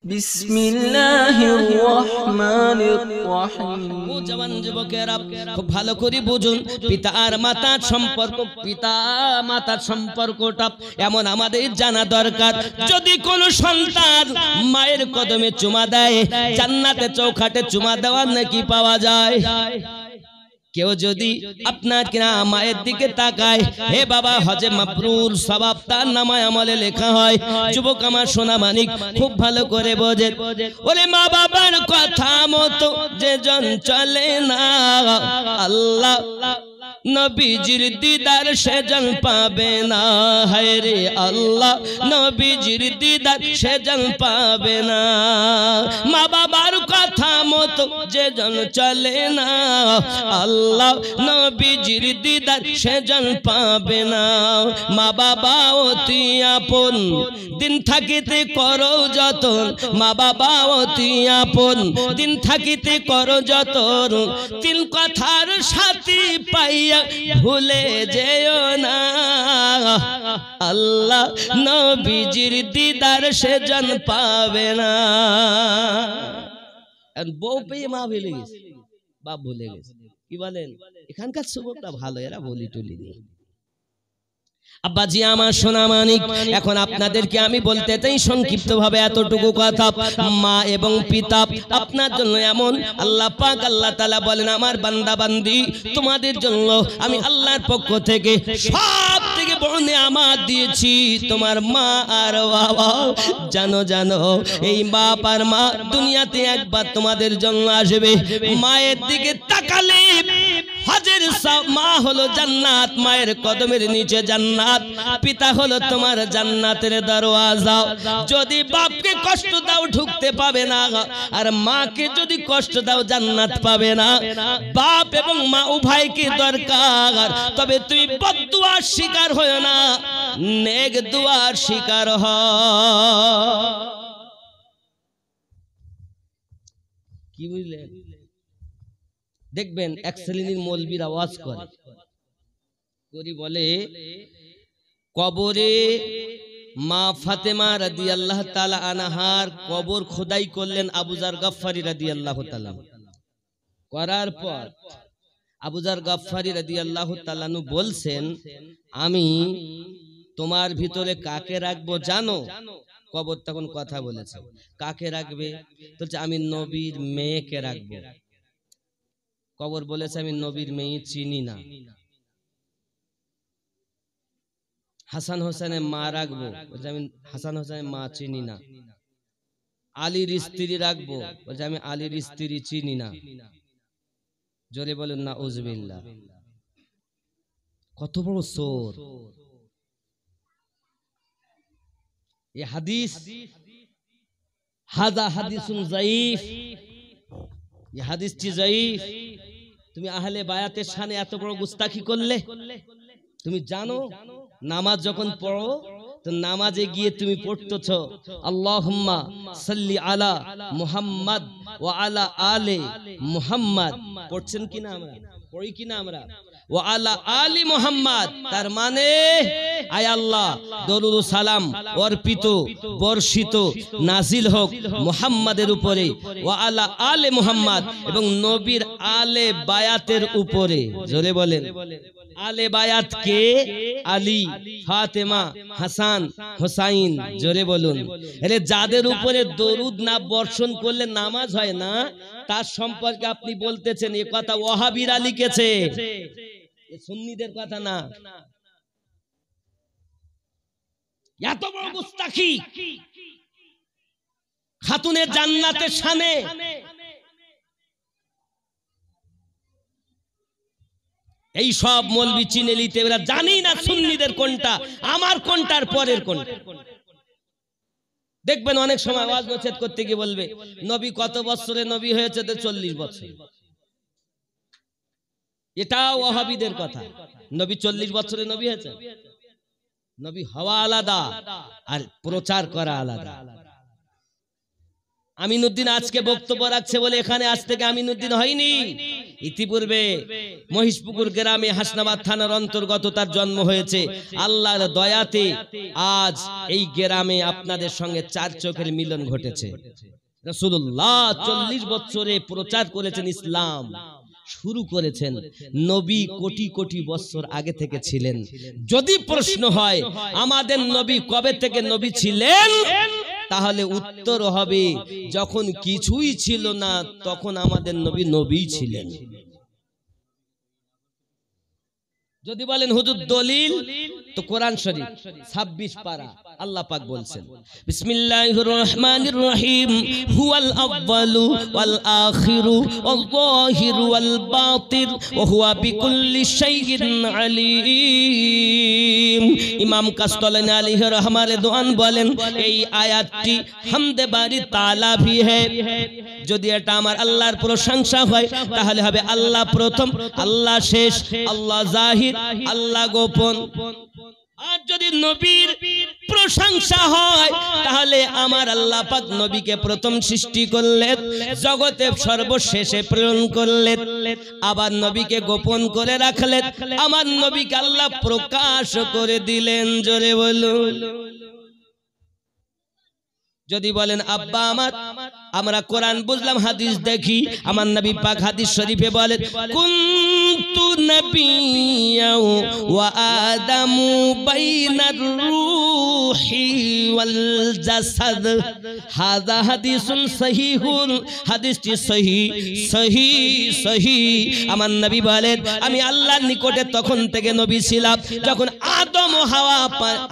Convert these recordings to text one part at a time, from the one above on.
বিসমিল্লাহির রহমানির রহিম। ও জওয়ান যুবকেরা খুব ভালো করে বুঝুন, পিতা আর মাতার সম্পর্ক, পিতা মাতার সম্পর্কটা এমন আমাদের জানা দরকার। যদি কোনো সন্তান মায়ের কদমে চুমা দেয়, জান্নাতে চৌখাটে চুমা দেওয়ার নাকি পাওয়া যায়। কেউ যদি আপনার কিনা মায়ের দিকে তাকায়, হে বাবা হজে মাবরুর সওয়াব তার নামায় আমলে লেখা হয়। যুবক আমার সোনা মানিক খুব ভালো করে বোঝে, ওরে মা বাবার কথা মতো যে জন চলে না, আল্লাহ নবীজির দিদার সেজন পাবে না। হায় রে আল্লাহ নবীজির দিদার সেজন পাবে না। মা বাবার কথা মতো যে জন চলে না, আল্লাহ নবীজির দিদার সেজন পাবে না। মা বাবা অতি আপন, দিন থাকিতে করো যতন। মা বাবা অতি আপন, দিন থাকিতে করো যতন। তিন কথার সাথী পাইয়া ভুলে যেও না, আল্লাহ নবীজির দিদার সেজন পাবে না। বউ পেয়ে মা ভুলে গেছে, বাপ ভুলে গেছে। কি বলেন? এখানকার যুবকটা ভালো, এরা বলি টুলি নেই। আব্বাজি আমার সোনা মানিক, এখন আপনাদেরকে আমি বলতে চাই সংক্ষিপ্ত ভাবে এতটুকু কথা। মা এবং পিতা আপনার জন্য এমন, আল্লাহ পাক আল্লাহ তাআলা বলেন, আমার বান্দা বান্দি তোমাদের জন্য আমি আল্লাহর পক্ষ থেকে সব থেকে বড় নিয়ামত দিয়েছি, তোমার মা আর বাবা। জানো জানো এই বাপ আর মা দুনিয়াতে একবার তোমাদের জন্য আসবে। মায়ের দিকে তাকালে হজের মা হলো জান্নাত, মায়ের কদমের নিচে জান্নাত। পিতা হলো তোমার জান্নাতের দরওয়াজা। যদি বাপকে কষ্ট দাও ঢুকতে পাবে না, আর মাকে যদি কষ্ট দাও জান্নাত পাবে না। বাপ এবং মা উভয়কে দরকার, তবে তুমি বদদুয়ার শিকার হয়ো না, নেক দুয়ার শিকার হও। কি বুঝলেন? দেখবেন এক শ্রেণীর মৌলবীর আওয়াজ করে বলে, কবরে মা ফাতেমা রাদিয়াল্লাহু তাআলা আনহার কবর খোদাই করলেন আবু যার গফফারি রাদিয়াল্লাহু তাআলা। করার পর আবু যার গফফারি রাদিয়াল্লাহু তাআলা বলছেন, আমি তোমার ভিতরে কাকে রাখবো জানো? কবর তখন কথা বলেছে, কাকে রাখবে? বলছে আমি নবীর মেয়েকে রাখবো। কবর বলেছে আমি নবীর মেয়ে চিনি না। হাসান হোসেনের মা রাখবো, বলছে আমি হাসান হোসেনের মা চিনি না। আলীর স্ত্রী রাখবো, বলছে আমি আলীর স্ত্রী চিনি না। জোরে বলেন না উজবিল্লাহ। কত বড় চোর! এই হাদিস হাদা হাদিসুন যায়ীফ, এই হাদিসটি যায়ীফ। তুমি আহলে বায়াতের শানে এত বড় গুস্তাখি করলে। তুমি জানো নামাজ যখন পড়ো তো নামাজে গিয়ে তুমি পড়তেছ আল্লাহুম্মা সাল্লি আলা মুহাম্মাদ ওয়া আলা আলে মুহাম্মাদ। পড়ছেন কিনা আমরা? পড়ি কিনা আমরা? ওয়া আলা আলি মুহাম্মাদ, তার মানে আয় আল্লাহ দরুদ ও সালাম অর্পিত বর্ষিত নাজিল হোক মুহাম্মাদের উপরে, ওয়া আলা আলে মুহাম্মাদ, এবং নবীর আলে বায়াতের উপরে। জোরে বলেন আলে বায়াত কে? আলী, ফাতেমা, হাসান, হোসাইন। জোরে বলুন। এরে যাদের উপরে দরুদ না বর্ষণ করলে নামাজ হয় না, তার সম্পর্কে আপনি বলতেছেন এ কথা ওয়াহাবিরা লিখেছে, সুন্নিদের কথা না। এত বড় গুস্তাখি খাতুনের জান্নাতের শানে। এই সব মৌলবি চিনে নিতে এরা জানি না সুন্নিদের কোনটা, আমার কোনটার পরের কোনটা। দেখবেন অনেক সময় আওয়াজ নছেদ করতে গিয়ে বলবে নবী কত বছরে নবী হয়েছে? তো 40 বছর। এটাও ওয়াহাবিদের কথা। নবী 40 বছরে নবী হয়েছে? নবী হওয়া আলাদা আর প্রচার করা আলাদা। আমিনুদ্দিন আজকে বক্তব্য রাখছে বলে এখানে আজ থেকে আমিনুদ্দিন হয়নি। ইতিপূর্বে মহিষপুকুর গ্রামে হাসনাবাদ থানার অন্তর্গত তার জন্ম হয়েছে। আল্লাহর দয়াতে আজ এই গ্রামে আপনাদের সঙ্গে চার চোখের মিলন ঘটেছে। রাসূলুল্লাহ 40 বছরে প্রচার করেছেন, ইসলাম শুরু করেছেন। নবী কোটি কোটি বছর আগে থেকে ছিলেন। যদি প্রশ্ন হয় আমাদের নবী কবে থেকে নবী ছিলেন, তাহলে উত্তর হবে যখন কিছুই ছিল না তখন আমাদের নবী নবী ছিলেন। যদি বলেন হুজুর দলিল, তো কোরআন শরীফ 26 পারা আল্লাহ পাক বলছেন, বিসমিল্লাহির রহমানির রহিম, হুয়াল আউয়ালু ওয়াল আখিরু ওয়াল যাহিরু ওয়াল বাতিন ওয়া হুয়া বিকুল্লি শাইইন আলিম। ইমাম কাসতালানী আলাইহি রহমাতুল্লাহ বলেন, এই আয়াতটি হামদে বারি তাআলা ভি হ্যায়। যদি এটা আমার আল্লাহর প্রশংসা হয় তাহলে হবে আল্লাহ প্রথম, আল্লাহ শেষ, আল্লাহ জাহির, আল্লাহ গোপন। আর যদি নবীর প্রশংসা হয় তাহলে আমার আল্লাহ পাক নবীকে প্রথম সৃষ্টি করলেন, জগতে সর্বশেষে প্রেরণ করলেন, আবার নবীকে গোপন করে রাখলেন, আমার নবীকে আল্লাহ প্রকাশ করে দিলেন। জোরে বলুন। যদি বলেন আব্বা আমার, আমরা কোরআন বুঝলাম হাদিস দেখি, আমার নবী পাক হাদিস শরীফে বলেন, কুনতু নাবিয়্যাও ওয়া আদামু বাইনার রূহি ওয়াল জাসাদ। হাযা হাদিসুন সহিহুন, হাদিসটি সহিহ। আমার নবী বলেন, আমি আল্লাহর নিকটে তখন থেকে নবী ছিলাম যখন আদম ও হাওয়া,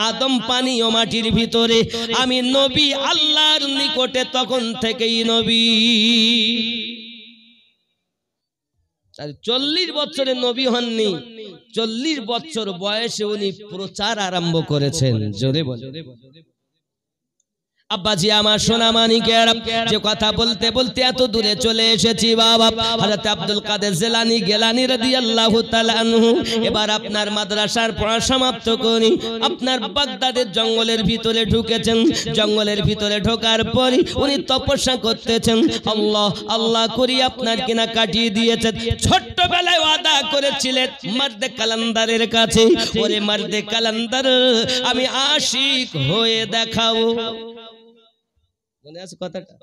আদম পানি ও মাটির ভিতরে, আমি নবী আল্লাহর নিকটে তখন থেকেই নবী। 40 বছরে নবী হননি, 40 বছর বয়সে উনি প্রচার আরম্ভ করেছেন। জোরে বলেন। আব্বাজি আমার সোনা মানিকের, যে কথা বলতে বলতে এত দূরে চলে এসেছি বাবা, হযরত আব্দুল কাদের জিলানী গিলানী রাদিয়াল্লাহু তাআলা আনহু। এবার আপনার মাদ্রাসার পড়া সমাপ্ত করি, আপনার বাগদাদের জঙ্গলের ভিতরে ঢুকেছেন। জঙ্গলের ভিতরে ঢোকার পরই উনি তপস্যা করতেছেন, আল্লাহ আল্লাহ করি আপনার কিনা কাটিয়ে দিয়েছেন। ছোট্টবেলায় ওয়াদা করেছিলেন মার্দে কালান্দারের কাছে, ওরে মার্দে কালান্দার, আমি আশিক হয়ে দেখাবো। মনে আছে কথাটা?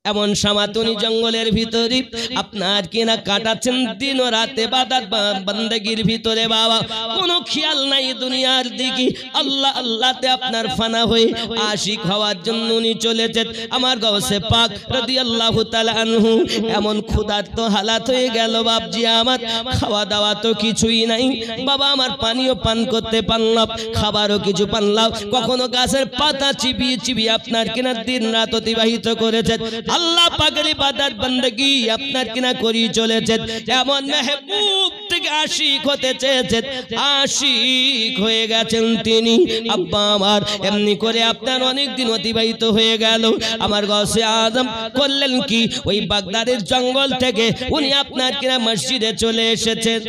এমন সামাতুনি জঙ্গলের ভিতরে আপনার কিনা কাটাচ্ছেন দিন ও রাতে বাদাত বন্দেগীর ভিতরে বাবা, কোনো খেয়াল নাই দুনিয়ার দিকে। আল্লাহ আল্লাহতে আপনার ফানা হয়ে আশিক হওয়ার জন্য উনি চলেছেন। আমার গাউসে পাক রাদিয়াল্লাহু তাআলা আনহু এমন ক্ষুধার্ত হালাত হয়ে গেল বাপজি আমার, খাওয়া দাওয়া তো কিছুই নাই বাবা, আমার পানিও পান করতে পারলাম, খাবারও কিছু পারলাম। কখনো গাছের পাতা চিবিয়ে চিবিয়ে আপনার কিনা দিন রাত অতিবাহিত করেছেন। আল্লাহ পাকের ইবাদত বندگی আপনার কিনা করি চলেছেন। এমন মেহবুব থেকে আশিক হতে চেয়েছেন, আশিক হয়ে গেছেন তিনি। আব্বা আমার এমনি করে আপনার অনেক দিন অতিবাহিত হয়ে গেল। আমার গাউসে আজম করলেন কি, ওই বাগদাদের জঙ্গল থেকে উনি আপনার কিনা মসজিদে চলে এসেছেন।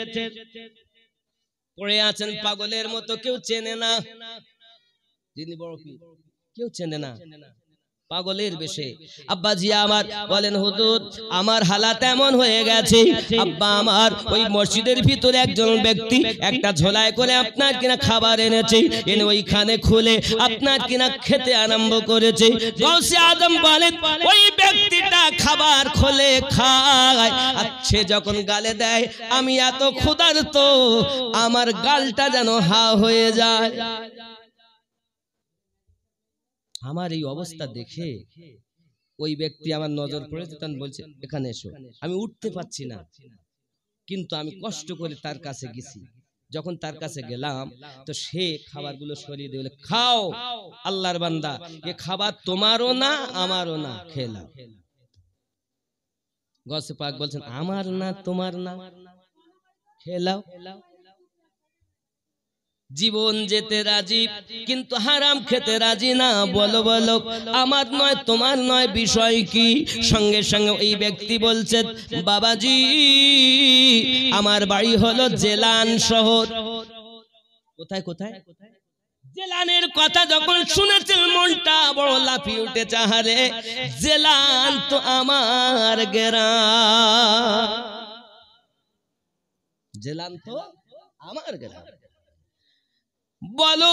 পড়ে আছেন পাগলের মতো, কেউ চেনে না, যিনি বড় পীর কেউ চেনে না, পাগলের বেশে। আব্বাজি আমার বলেন, হুজুর আমার হালাত এমন হয়ে গেছে। আব্বা আমার ওই মসজিদের ভিতরে একজন ব্যক্তি একটা ঝোলায় করে আপনার কিনা খাবার এনেছে, এনে ওইখানে খুলে আপনার কিনা খেতে আরম্ভ করেছে। গাউসে আজম বলেন, ওই ব্যক্তিটা খাবার খুলে খায়, আর সে যখন গালে দেয় আমি এত ক্ষুধার্ত আমার গালটা যেন হা হয়ে যায়। আমার এই অবস্থা দেখে ওই ব্যক্তি আমার নজর পড়েছে, তখন বলছে এখানে এসো। আমি উঠতে পারছি না, কিন্তু আমি কষ্ট করে তার কাছে গেছি। যখন তার কাছে গেলাম তো সে খাবারগুলো সরিয়ে দিয়ে বলে, খাও আল্লাহর বান্দা, এ খাবার তোমারও না আমারও না, খেলাম। গাউসে পাক বলছেন, আমার না তোমার না, খেলাও। জীবন যেতে রাজি কিন্তু হারাম খেতে রাজি না। বলো বলো, আমার নয় তোমার নয়, বিষয় কি? সঙ্গে সঙ্গে ওই ব্যক্তি বলছে, বাবাজি আমার বাড়ি হলো জেলান শহর। কোথায় কোথায়? জেলানের কথা যখন শুনেছেন মনটা বড় লাফিয়ে উঠেছে। হারে জেলান তো আমার গ্রাম। জেলান তো আমার গ্রাম। বলো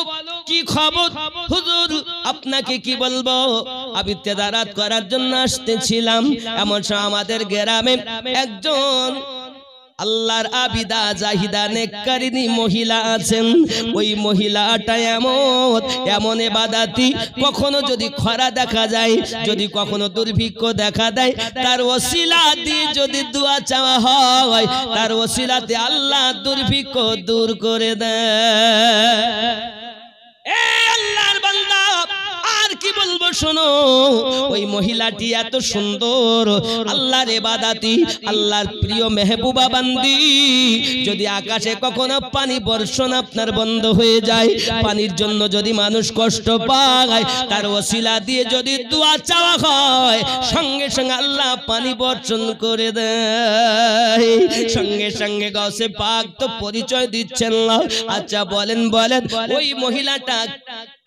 কি খবর হুজুর? আপনাকে কি বলবো, আমি তেজারাত করার জন্য আসতেছিলাম, এমন সময় আমাদের গ্রামে একজন আল্লাহর আবিদা জাহিদা নেককারিনী মহিলা আছেন। ওই মহিলাটা এমন ইবাদতি, কখনো যদি খরা দেখা যায়, যদি কখনো দুর্ভিক্ষ দেখা দেয়, তার ওসিলা দিয়ে যদি দোয়া চাওয়া হয়, তার ওসিলাতে আল্লাহ দুর্ভিক্ষ দূর করে দেয়। এ আল্লাহর বান্দা, আর কি বলবো শোনো, ওই মহিলাটি এত সুন্দর, আল্লাহর ইবাদতি, আল্লাহর প্রিয় মেহবুবা বান্দি। যদি আকাশে কখনো পানি বর্ষণ আপনার বন্ধ হয়ে যায়, পানির জন্য যদি মানুষ কষ্ট পায়, তার ওসিলা দিয়ে যদি দোয়া চাওয়া হয়, সঙ্গে সঙ্গে আল্লাহ পানি বর্ষণ করে দেয়। সঙ্গে সঙ্গে গাউসে পাক তো পরিচয় দিচ্ছেন না। আচ্ছা বলেন ওই মহিলাটা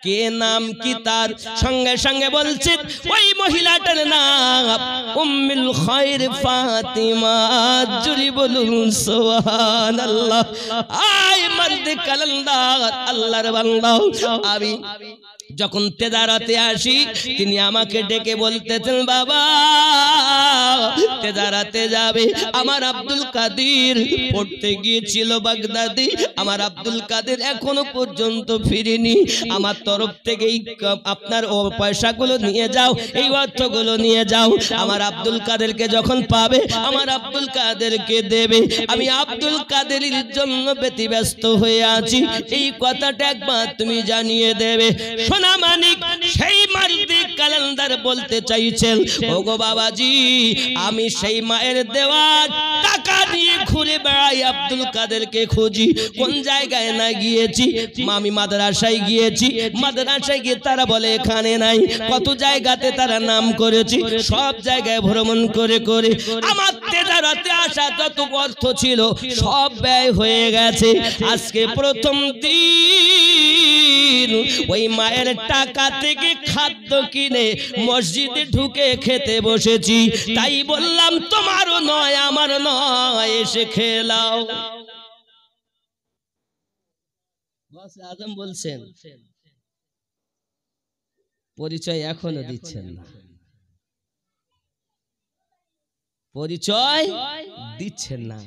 কে, নাম কি তার? সঙ্গে সঙ্গে বলছেন ওই মহিলাটার নাম উম্মুল খায়র ফাতিমা। জুরি বলুন সুবহানাল্লাহ। আয় মর্দে কালান্দার, আল্লাহর বান্দা, আমি যখন তেজারাতে আসি, তিনি আমাকে ডেকে বলতেছেন, বাবা তেজারাতে যাবে। আমার আব্দুল কাদের পড়তে গিয়েছিল বাগদাদি, আমার আব্দুল কাদের এখনো পর্যন্ত ফিরেনি। আমার তরফ থেকে আপনার ও পয়সাগুলো নিয়ে যাও, এই অর্থগুলো নিয়ে যাও। আমার আব্দুল কাদেরকে যখন পাবে, আমার আব্দুল কাদেরকে দেবে। আমি আব্দুল কাদেরের জন্য ব্যতিব্যস্ত হয়ে আছি, এই কথাটা একবার তুমি জানিয়ে দেবে। সোনা মানিক সেই মার্দি কালান্দার বলতে চাইছেন, ওগো বাবাজি, আমি সেই মায়ের দেওয়া টাকা নিয়ে ঘুরে বেড়াই, আব্দুল কাদেরকে খুঁজি। কোন জায়গায় না গিয়েছি, আমি মাদ্রাসায় গিয়েছি, মাদ্রাসায় গিয়ে তারা বলে এখানে নাই। কত জায়গাতে তারা নাম করেছি, সব জায়গায় ভ্রমণ করে করে আমার তেজারাতে আসা যত অর্থ ছিল সব ব্যয় হয়ে গেছে। আজকে প্রথম দিন ওই মায়ের টাকা থেকে খাদ্য কিনে মসজিদে ঢুকে খেতে বসেছি। তাই বললাম তোমারও নয় আমারও নয়, এসে খেলাও। গাউসে আজম বলছেন পরিচয় এখনো দিচ্ছেন না, পরিচয় দিচ্ছেন না।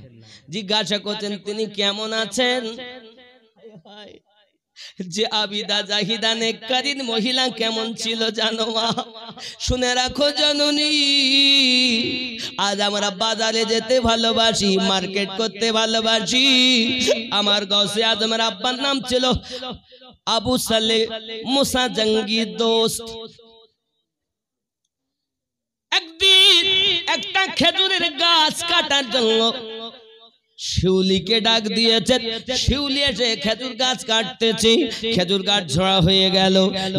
জিজ্ঞাসা করছেন তিনি কেমন আছেন। যে আবিদা জাহিদা নেককারিন মহিলা কেমন ছিল জানো মা? শুনে রাখো জননী, আজ আমরা বাজারে যেতে ভালোবাসি, মার্কেট করতে ভালোবাসি। আমার গাউসে আজমের আব্বার নাম ছিল আবু সালে মুসা জঙ্গি দোস্ত। একদিন একটা খেজুরের গাছ কাটার জন্য শিউলিকে ডাক দিয়েছেন। শিউলি এসে খেজুর গাছ কাটতেছে, খেজুর গাছ ঝরা হয়ে গেল।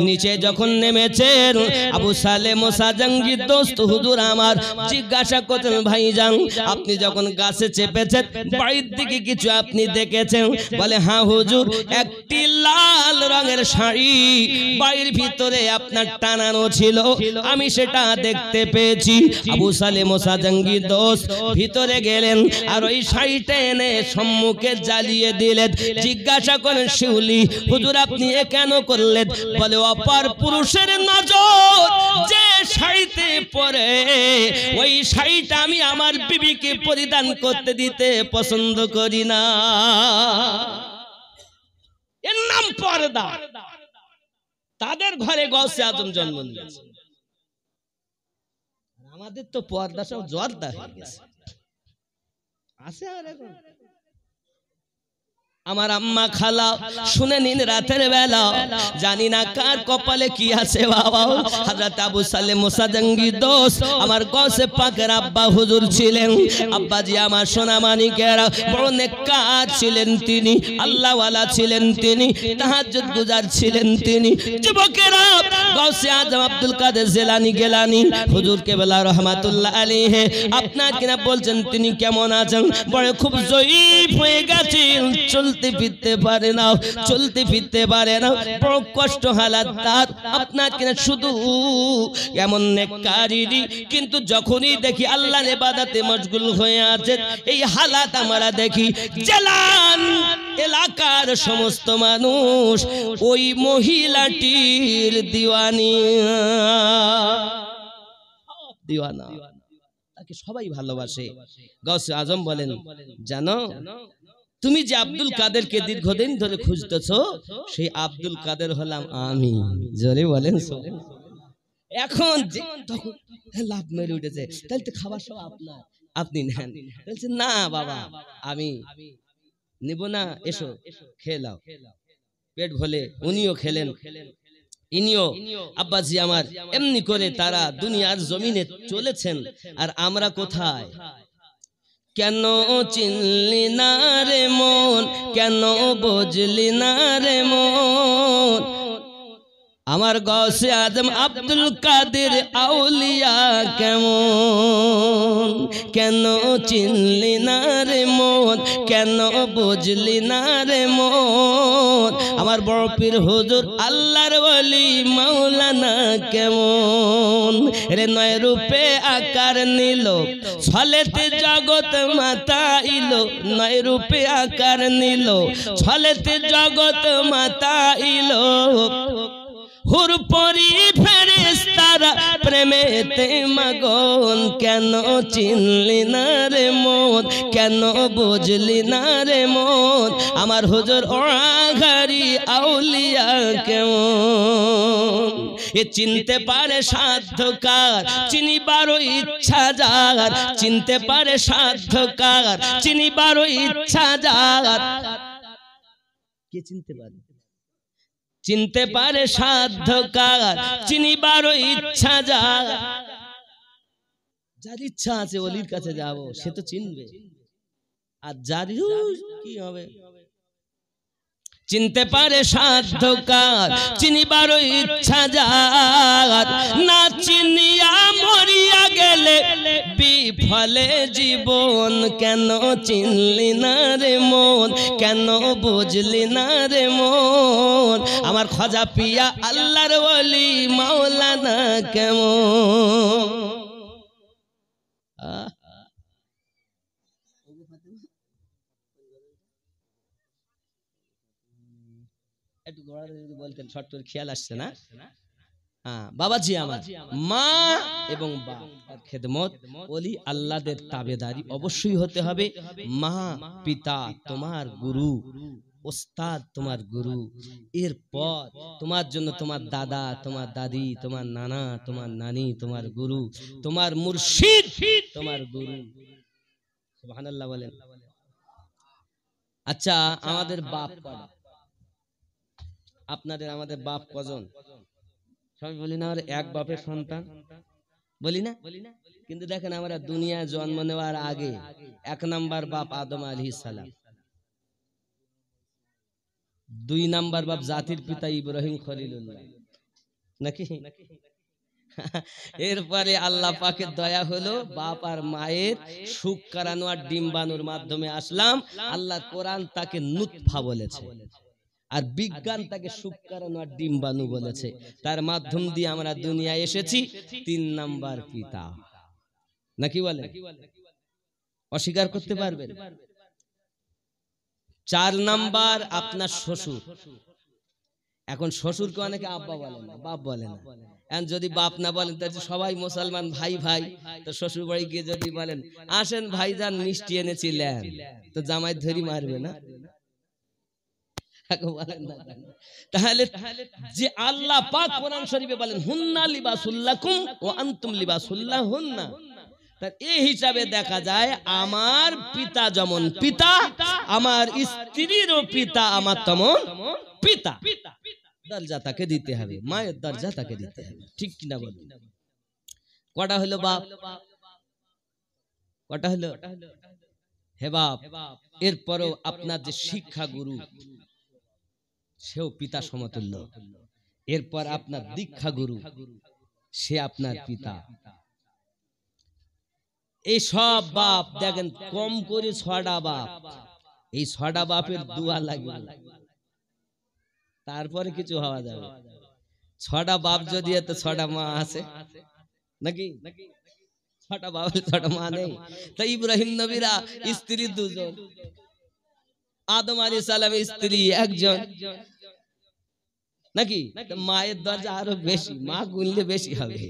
নিচে যখন নেমেছেন আবু সালে মুসা জঙ্গি দোস্ত হুজুর আমার জিজ্ঞাসা করতেন, ভাইজান আপনি যখন গাছে চেপেছেন বাড়ির দিকে কিছু আপনি দেখেছেন? বলে হ্যাঁ হুজুর, একটি লাল রঙের শাড়ি বাড়ির ভিতরে আপনার টানানো ছিল, আমি সেটা দেখতে পেয়েছি। আবু সালে মুসা জঙ্গি দোস্ত ভিতরে গেলেন আর ওই শাড়ি টেনে সম্মুখে জ্বালিয়ে দিলেন। জিজ্ঞাসা করেন শিউলি হুজুর আপনি এ কেন করলেন? বলে অপার পুরুষের নজর যে শাড়িতে পরে, ওই শাড়িটা আমি আমার বিবিকে পরিধান করতে দিতে পছন্দ করি না। এর নাম পর্দা। তাদের ঘরে গাউসে আজম জন্ম নিয়েছে, আমাদের তো পর্দা সব জর্দা হয়ে গেছে। আমার আম্মা খালা শুনে নিন, রাতের বেলা জানি না কার কপালে কি আছে বাবা। হযরত আবু সালে মুসা জঙ্গি দোস্ত আমার গাউসে পাকের আব্বা হুজুর ছিলেন। আব্বাজি আমার সোনা মানিকেরা বড় নেককার ছিলেন তিনি, আল্লাহ ওয়ালা ছিলেন তিনি, তাহাজ্জুদ গুজার ছিলেন তিনি। যুবকেরা গাউসে আজম আব্দুল কাদের জিলানী গেলানী হুজুর কেবলা রহমাতুল্লাহ আলাইহি আপনার কিনা বলছেন তিনি কেমন আছেন? বড় খুব জয়ীফ হয়ে গেছেন, চলতে চলতে ফিরতে পারে না, চলতে ফিরতে পারে না, বড় কষ্ট হালাত তার আপনার কিনা। শুধু এমন নেককারী, কিন্তু যখনই দেখি আল্লাহর ইবাদতে মশগুল হয়ে আছে, এই হালাত আমরা দেখি। জেলান এলাকার সমস্ত মানুষ ওই মহিলাটির দিওয়ানা, তাকে সবাই ভালোবাসে। গাউসে আজম বলেন, জানো তুমি যে আব্দুল কাদেরকে দীর্ঘদিন ধরে খুঁজতেছো, সেই আব্দুল কাদের হলাম আমি। জোরে বলেন। এখন তখন লাভ মেরে উঠেছে, তাহলে তো খাবার সব আপনার, আপনি নেন। বলছে না বাবা আমি নিব না, এসো খেয়ে নাও। পেট ভরে উনিও খেলেন, ইনিও আব্বাজি আমার। এমনি করে তারা দুনিয়ার জমিনে চলেছেন। আর আমরা কোথায়? কেন চিনলি না রে মন, কেন বুঝলি না রে মন, আমার গাউসে আজম আব্দুল কাদের আউলিয়া কেমন। কেন চিনলি না রে মন, কেন বুঝলি না রে মন, আমার বড় পীর হুজুর আল্লাহর ওলি মাওলানা কেমন। রে নয় রূপে আকার নিল, ছলেতে জগৎ মাতাইল, নয় রূপে আকার নিল, ছলেতে জগৎ মাতাইল। হুর পরি ফেরেশতারা প্রেমেতে মগন, কেন চিনলি না রে মন, কেন বুঝলি না রে মন, আমার হুজুর ওয়াঘারি আউলিয়া কেমন। এ চিনতে পারে সাধ্যকার, চিনিবারও ইচ্ছা যার, চিনতে পারে সাধ্যকার, চিনিবারও ইচ্ছা যার। কে চিনতে পারে? চিনতে পারে সাধ্যকার, চিনিবারও ইচ্ছা যার। যার ইচ্ছা আছে ওলির কাছে যাব, সে তো চিনবে। আর যার কি হবে? চিনতে পারে সাধ্যকার, চিনিবারও ইচ্ছা যার। না চিনিয়া মরিয়া গেলে বিফলে জীবন, কেন চিনলি না রে মন, কেন বুঝলি না রে মন, আমার খাজা পিয়া আল্লাহর ওলি মাওলানা কেমন। একটু বলতেন, শর্ট খেয়াল আসছে না? বাবাজি আমার, মা এবং বাবার খেদমত, ওলি আল্লাহদের তাবেদারি অবশ্যই হতে হবে। মা পিতা তোমার গুরু, ওস্তাদ তোমার গুরু, এরপর তোমার জন্য তোমার দাদা, তোমার দাদি, তোমার নানা, তোমার নানি তোমার গুরু, তোমার মুর্শিদ তোমার গুরু। সুবহানাল্লাহ বলেন। আচ্ছা আমাদের বাপ কয়টা? আপনাদের আমাদের বাপ কজন? সবাই বলি না আমরা এক বাপের সন্তান, বলি না? কিন্তু দেখেন আমরা দুনিয়া জন্ম নেওয়ার আগে এক নাম্বার বাপ আদম আলাইহিস সালাম, দুই নাম্বার বাপ জাতির পিতা ইব্রাহিম খলিলুল্লাহ, নাকি? এরপরে আল্লাহ পাকের দয়া হলো, বাপ আর মায়ের সুখ করানো আর ডিম্বাণুর মাধ্যমে আসলাম। আল্লাহ কোরআন তাকে নুতফা বলেছে, আর বিজ্ঞান তাকে শুক্রাণু আর ডিম্বাণু বলেছে। তার মাধ্যম দিয়ে আমরা দুনিয়ায় এসেছি। তিন নাম্বার পিতা, নাকি বলে? অস্বীকার করতে পারবেন? চার নাম্বার আপনার শ্বশুর। এখন শ্বশুরকে অনেকে আব্বা বলে না, বাপ বলে না। এখন যদি বাপ না বলেন তাহলে সবাই মুসলমান ভাই ভাই, তো শ্বশুর বাড়ি গিয়ে যদি বলেন আসেন ভাইজান মিষ্টি এনেছিলেন, তো জামাই ধরি মারবে না? তাহলে যে আল্লাহ পাক কোরআন শরীফে বলেন হুন্না লিবাসুল লাকুম ওয়া আনতুম লিবাসুল লাহুন্না, তার এই হিসাবে দেখা যায় আমার পিতা যেমন পিতা, আমার স্ত্রীরও পিতা আমার তেমন পিতা। দরজা তাকে দিতে হবে, মায়ের দরজা তাকে দিতে হবে, ঠিক কিনা বলুন? কটা হলো বাপ? কটা হলো? হে বাপ। এরপরও আপনার যে শিক্ষা গুরু, সেও পিতা সমতুল্য। এরপর আপনার দীক্ষা গুরু, সে আপনার পিতা। এই সব বাপ দেখেন কম করে 6টা বাপ, এই 6টা বাপের দোয়া লাগবে, তারপরে কিছু হওয়া যাবে। 6টা বাপ যদি এত 6টা মা আছে নাকি? 6টা বাপ 6টা মা নেই? তো ইব্রাহিম নবীরা স্ত্রী 2জন, আদম আলাইহিস সালামের স্ত্রী 1জন নাকি? মায়ের দরজা আরো বেশি, মা গুনলে বেশি হবে।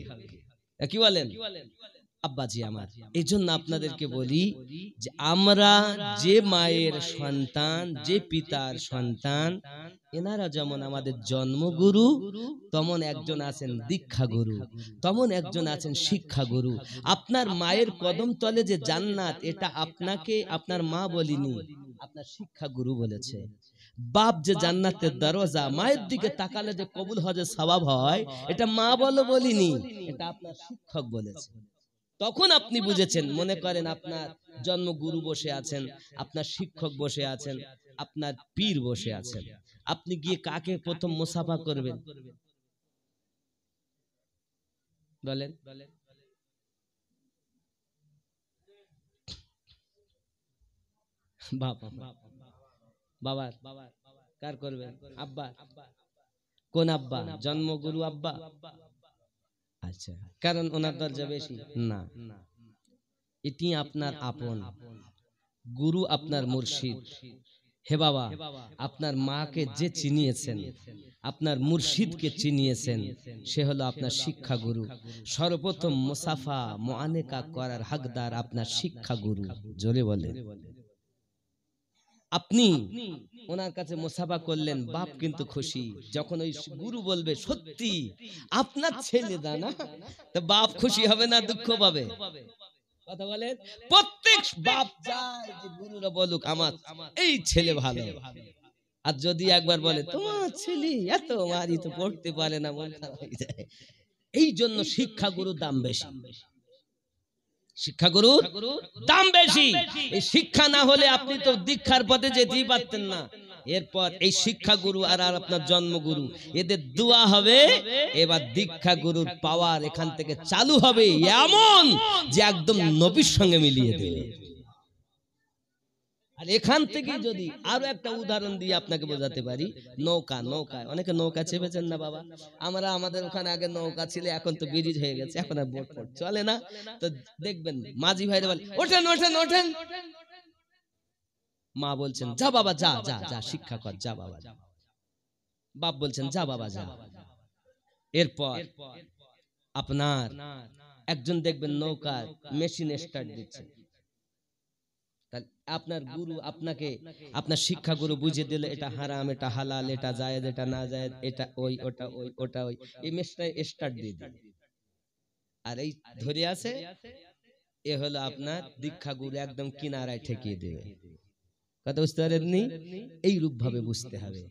কি বলেন আব্বাজি আমার? এই জন্য আপনাদেরকে বলি যে আমরা যে মায়ের সন্তান, যে পিতার সন্তান, এনারা যেমন আমাদের জন্মগুরু, তেমন একজন আছেন দীক্ষাগুরু, তেমন একজন আছেন শিক্ষাগুরু। আপনার মায়ের কদম তলে যে জান্নাত, এটা আপনাকে আপনার মা বলিনি, আপনার শিক্ষাগুরু বলেছে। বাপ যে জান্নাতের দরজা, মায়ের দিকে তাকালে যে কবুল হজের সওয়াব হয়, এটা মা বলিনি, এটা আপনার শিক্ষক বলেছে। তখন আপনি বুঝেছেন। মনে করেন আপনার জন্মগুরু বসে আছেন, আপনার শিক্ষক বসে আছেন, আপনার পীর বসে আছেন, আপনি গিয়ে কাকে প্রথম মুসাফা করবেন বলেন? বাবা, বাবা কার করবেন? আব্বা। কোন আব্বা? জন্মগুরু আব্বা। আচ্ছা, কারণ ওনার দরজা বেশি না, এটি আপনার আপন গুরু, আপনার মুর্শিদ। হে বাবা, আপনার মাকে যে চিনিয়েছেন, আপনার মুর্শিদকে চিনিয়েছেন, সে হলো আপনার শিক্ষাগুরু। সর্বপ্রথম মুসাফা মুআনেকা করার হকদার আপনার শিক্ষাগুরু। জোরে বলে। আপনি ওনার কাছে মুসাফা করলেন, বাপ কিন্তু খুশি। যখন ওই গুরু বলবে সত্যি আপনার ছেলে দানা, তো বাপ খুশি হবে না দুঃখ পাবে? কথা বলেন। প্রত্যেক বাপ চায় যে গুরুরা বলুক আমার এই ছেলে ভালো। আর যদি একবার বলে তোমার ছেলে এত মারি তো পড়তে পারে না, মন খারাপ হয়ে যায়। এই জন্য শিক্ষাগুরুর দাম বেশি, শিক্ষাগুরুর দাম বেশি। এই শিক্ষা না হলে আপনি তো দীক্ষার পথে যেতেই পারতেন না। এরপর এই শিক্ষাগুরু আর আপনার জন্মগুরু, এদের দোয়া হবে, এবার দীক্ষাগুরুর পাওয়ার এখান থেকে চালু হবে এমন যে একদম নবীর সঙ্গে মিলিয়ে দেবে। আর এখান থেকে যদি আরো একটা উদাহরণ দিয়ে আপনাকে বোঝাতে পারি, নৌকা, নৌকায় অনেকে নৌকা চেপেছেন না বাবা? আমরা আমাদের ওখানে আগে নৌকা ছিল, এখন তো ব্রিজ হয়ে গেছে, এখন আর বোট ফোট চলে না। তো দেখবেন মাঝি ভাইরা বলে ওঠেন ওঠেন ওঠেন, মা বলছেন যা বাবা যা যা যা, শিক্ষা কর, যা বাবা যা। বাপ বলছেন যা বাবা যা। এরপর আপনার একজন দেখবেন নৌকা মেশিন স্টার্ট দিচ্ছে, আপনার গুরু আপনাকে, আপনার শিক্ষা গুরু বুঝিয়ে দিলে এটা হারাম, এটা হালাল, এটা জায়েজ, এটা না জায়েজ, এটা ওই, ওটা ওই, ওটা ওই, এই মেশিনটা স্টার্ট দিয়ে দিন। আর এই ধরে আছে, এ হলো আপনার দীক্ষা গুরু, একদম কিনারায় ঠেকিয়ে দেবে। কথা বুঝতে পারেননি? এই রূপ ভাবে বুঝতে হবে।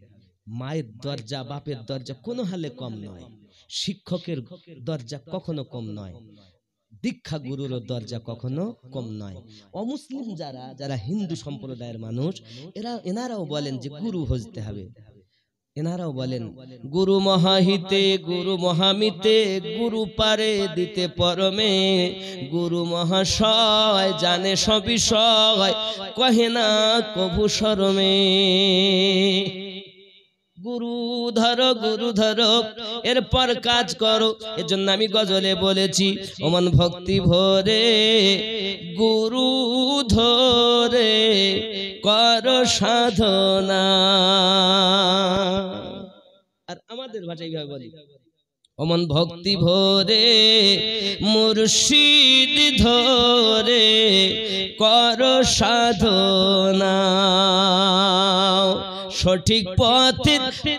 মায়ের দরজা, বাপের দরজা কোনো হালে কম নয়, শিক্ষকের দরজা কখনো কম নয়, দীক্ষা গুরুর দরজা কখনো কম নয়। অমুসলিম যারা, যারা হিন্দু সম্প্রদায়ের মানুষ, এনারাও বলেন যে গুরু হজতে হবে। এনারাও বলেন গুরু মহাহিতে, গুরু মহামিতে, গুরু পারে দিতে পরমে, গুরু মহাশয় জানে সবিষয়, কহে না কভু শরমে। গুরু ধরো, গুরু ধরো, এরপর কাজ করো। এজন্য আমি গজলে বলেছি, ওমন ভক্তি ভরে গুরু ধরে করো সাধনা। আর আমাদের ভাষায় ভাবে বলি, ওমন ভক্তি ভরে মুর্শিদ ধরে করো সাধনা, সঠিক পথে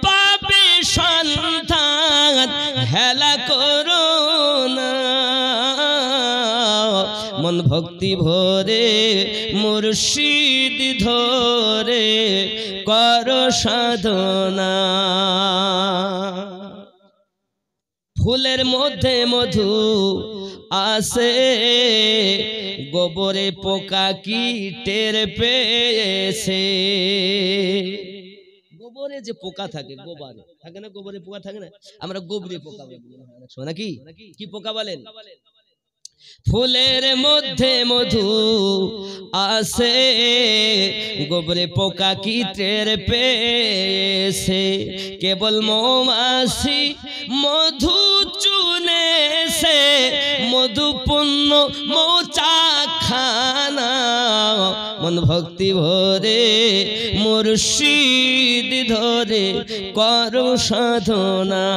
পাবে সন্ধান, হেলা করো না। মন ভক্তি ভরে মুর্শিদ ধরে করো সাধনা। ফুলের মধ্যে মধু আসে, গোবরে পোকা কি টের পেয়েছে? গোবরে যে পোকা থাকে, গোবরে থাকে না, গোবরে পোকা থাকে না, আমরা গোবরে পোকা বলি নাকি? কি পোকা বলেন? ফুলের মধ্যে মধু আছে, গোবরে পোকা কি টের পেয়েছে, কেবল মৌমাছি মধু চুনেছে, মধুপূর্ণ মৌচাকখানা, মন ভক্তি ভরে মুর্শিদ ধরে করো সাধনা।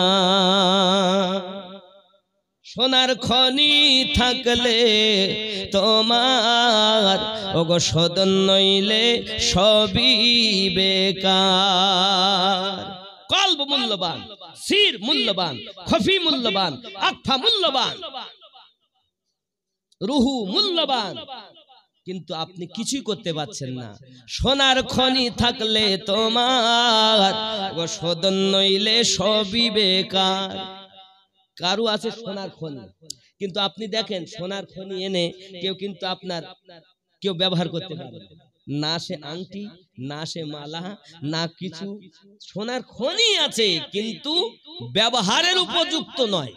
সোনার খনি থাকলে তোমার, ওগো সদন নইলে সবই বেকার। কলব মূল্যবান, সির মূল্যবান, খফি মূল্যবান, আকফা মূল্যবান, রুহু মূল্যবান, কিন্তু আপনি কিছুই করতে পারছেন না। সোনার খনি থাকলে তোমার, ওগো সদন নইলে সবই বেকার। কারু আছে সোনার খনি, কিন্তু আপনি দেখেন সোনার খনি এনে কেউ কিন্তু আপনার কেউ ব্যবহার করতে পারে না, সে আংটি না সে মালা না কিছু। সোনার খনি আছে কিন্তু ব্যবহারের উপযুক্ত নয়।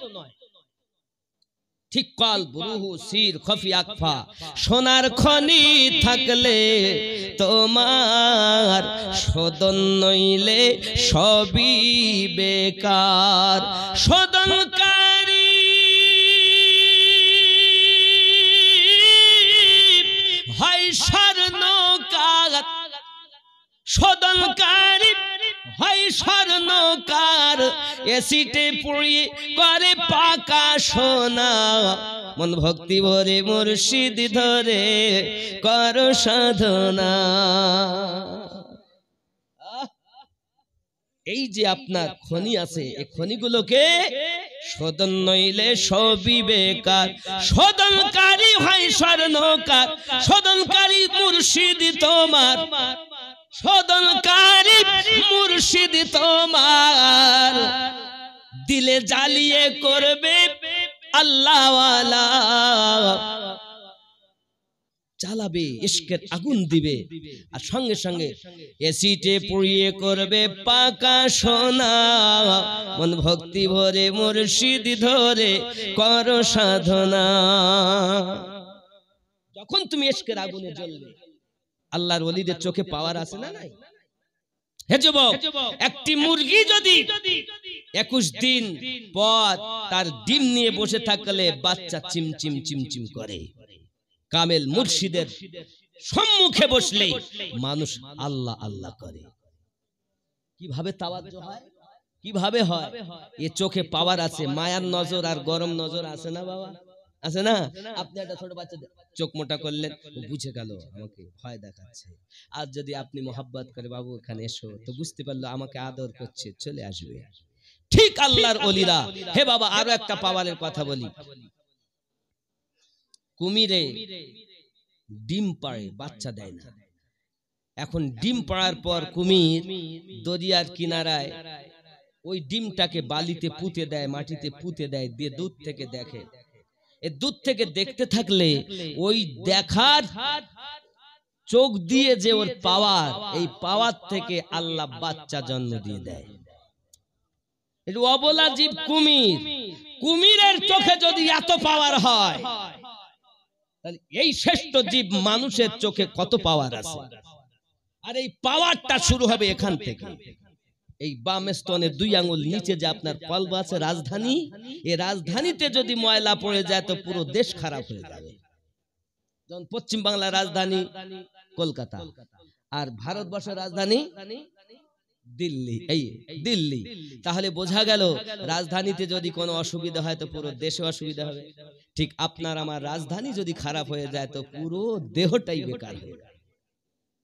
ঠিক কলব, রুহু, সির, খফি, আকফা। সোনার খনি থাকলে তোমার, সদন নইলে সবই বেকার। সদনকারী হয় স্বর্ণকার, সদনকারী হয় স্বর্ণকার, এসিটে পুড়িয়ে করে পাকা সোনা, মন ভক্তি ভরে মুর্শিদ ধরে করো সাধনা। এই যে আপনার খনি আছে, এই খনিগুলোকে সদন নইলে সবই বেকার। সদনকারী হয় স্বর্ণকার, সদনকারী মুর্শিদ তোমার, সদনকারী মুর্শিদ তোমার, দিলে জ্বালিয়ে করবে আল্লাহওয়ালা, জ্বালাবে ইশকের আগুন দিবে, আর সঙ্গে সঙ্গে এসিটে পুড়িয়ে করবে পাকা সোনা, মন ভক্তি ভরে মুর্শিদ ধরে করো সাধনা। যখন তুমি ইশকের আগুনে জ্বলবে, আল্লাহর ওলিদের চোখে পাওয়ার আছে না নাই? হে যুবক, একটি মুরগি যদি 21 দিন পর তার ডিম নিয়ে বসে থাকলে বাচ্চা চিমচিম চিমচিম করে, কামেল মুর্শিদের সম্মুখে বসলে মানুষ আল্লাহ আল্লাহ করে। কিভাবে তাওয়াজ্জু হয়, কিভাবে হয়? এ চোখে পাওয়ার আছে, মায়ার নজর আর গরম নজর আছে না বাবা, আছে না? আপনি একটা ছোট বাচ্চা চোখ মোটা করলেন, ও বুঝে গেল আমাকে ভয় দেখাচ্ছে। আর যদি আপনি মোহাব্বত করে, বাবু এখানে এসো, তো বুঝতে পারলো আমাকে আদর করছে, চলে আসবে। ঠিক আল্লাহর ওলিরা। হে বাবা, আরো একটা পাওয়ারের কথা বলি। কুমিরে ডিম পাড়ে, বাচ্চা দেয় না। এখন ডিম পাড়ার পর কুমির দরিয়ার কিনারায় ওই ডিমটাকে বালিতে পুঁতে দেয়, মাটিতে পুঁতে দেয়, দিয়ে দূর থেকে দেখে। এ দূর থেকে দেখতে থাকলে ওই দেখার চোখ দিয়ে যে ওর পাওয়ার, এই পাওয়ার থেকে আল্লাহ বাচ্চা জন্ম দিয়ে দেয়। এটা অবলা জীব কুমির। কুমিরের চোখে যদি এত পাওয়ার হয়, তাহলে এই শ্রেষ্ঠ জীব মানুষের চোখে কত পাওয়ার আছে। আর এই পাওয়ারটা শুরু হবে এখান থেকে। এই বাম স্তনের 2 আঙ্গুল নিচে যে আপনার কলব আছে, রাজধানী, এই রাজধানীতে যদি ময়লা পড়ে যায় তো পুরো দেশ খারাপ হয়ে যাবে। যেমন পশ্চিম বাংলার রাজধানী কলকাতা, আর ভারতবর্ষের রাজধানী দিল্লি। এই দিল্লি, তাহলে বোঝা গেল রাজধানীতে যদি কোনো অসুবিধা হয় তো পুরো দেশে অসুবিধা হবে। ঠিক আপনার আমার রাজধানী যদি খারাপ হয়ে যায় তো পুরো দেহটাই বেকার হয়ে যায়।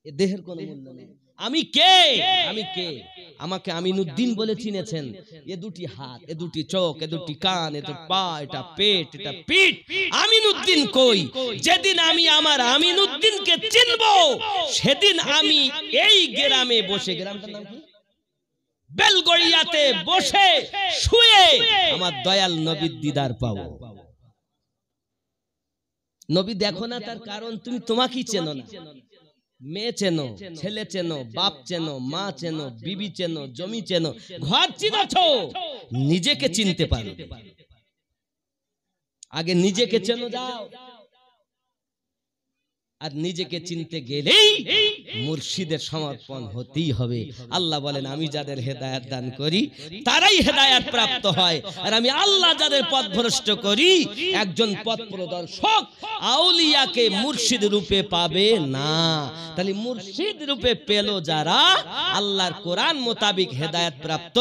এ দেহের কোনো মূল্য নেই। আমি কে? আমি কে? আমাকে আমিনুদ্দিন বলে চিনেছেন। এ 2টি হাত, এ 2টি চোখ, এ 2টি কান, এ 2 পা, এটা পেট, এটা পিঠ। আমিনুদ্দিন কই? যেদিন আমি আমার আমিনুদ্দিনকে চিনব, সেদিন আমি এই গ্রামে বসে, গ্রামটার নাম কি? বেলগড়িয়াতে বসে শুয়ে আমার দয়াল নবীর দিদার পাবো। নবী দেখো না, তার কারণ তুমি তোমাকেই চেনো না। মেয়ে চেনো, ছেলে চেনো, বাপ চেনো, মা চেনো, বিবি চেনো, জমি চেনো, ঘর চিনেছো, নিজেকে চিনতে পারো। আগে নিজেকে চেনো যাও, আর নিজেকে চিনতে গেলেই মুর্শিদের সমর্পণ হতেই হবে। আল্লাহ বলেন আমি যাদের হেদায়েত দান করি তারাই হেদায়েত প্রাপ্ত হয়, আর আমি আল্লাহ যাদের পথভ্রষ্ট করি, একজন পথ প্রদর্শক আউলিয়াকে মুর্শিদ রূপে পাবে না। তাহলে মুর্শিদ রূপে পেল যারা, আল্লাহর কোরআন মোতাবিক হেদায়েত প্রাপ্ত।